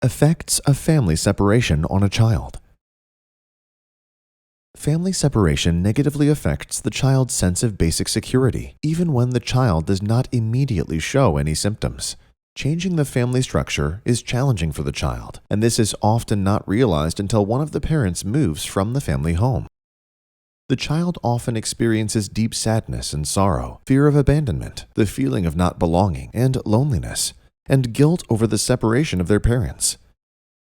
Effects of family separation on a child. Family separation negatively affects the child's sense of basic security, even when the child does not immediately show any symptoms. Changing the family structure is challenging for the child, and this is often not realized until one of the parents moves from the family home. The child often experiences deep sadness and sorrow, fear of abandonment, the feeling of not belonging, and loneliness, and guilt over the separation of their parents.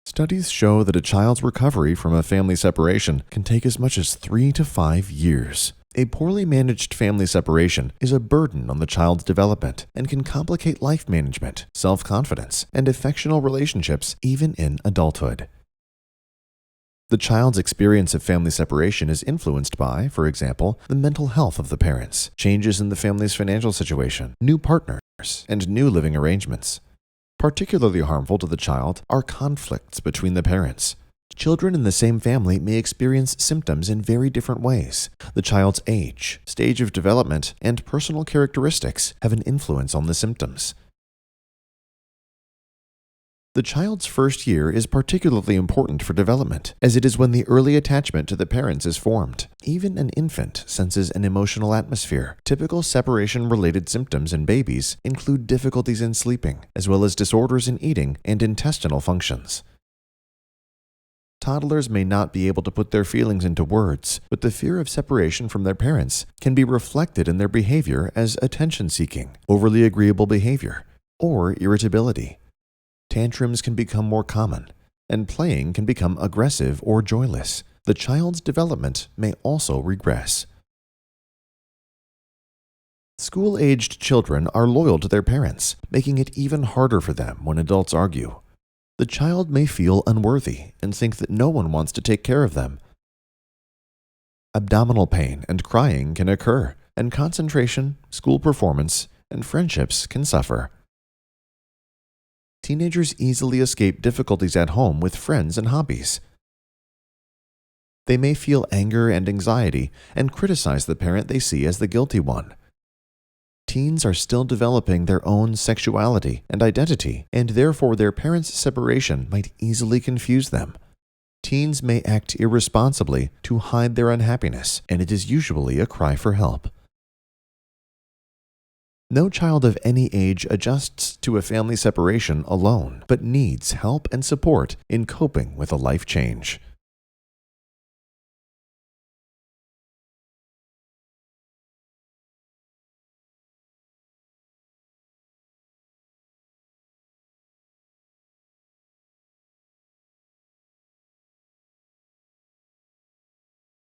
Studies show that a child's recovery from a family separation can take as much as 3 to 5 years. A poorly managed family separation is a burden on the child's development and can complicate life management, self-confidence, and affectional relationships even in adulthood. The child's experience of family separation is influenced by, for example, the mental health of the parents, changes in the family's financial situation, new partners, and new living arrangements. Particularly harmful to the child are conflicts between the parents. Children in the same family may experience symptoms in very different ways. The child's age, stage of development, and personal characteristics have an influence on the symptoms. The child's first year is particularly important for development, as it is when the early attachment to the parents is formed. Even an infant senses an emotional atmosphere. Typical separation-related symptoms in babies include difficulties in sleeping, as well as disorders in eating and intestinal functions. Toddlers may not be able to put their feelings into words, but the fear of separation from their parents can be reflected in their behavior as attention-seeking, overly agreeable behavior, or irritability. Tantrums can become more common, and playing can become aggressive or joyless. The child's development may also regress. School-aged children are loyal to their parents, making it even harder for them when adults argue. The child may feel unworthy and think that no one wants to take care of them. Abdominal pain and crying can occur, and concentration, school performance, and friendships can suffer. Teenagers easily escape difficulties at home with friends and hobbies. They may feel anger and anxiety and criticize the parent they see as the guilty one. Teens are still developing their own sexuality and identity, and therefore their parents' separation might easily confuse them. Teens may act irresponsibly to hide their unhappiness, and it is usually a cry for help. No child of any age adjusts to a family separation alone, but needs help and support in coping with a life change.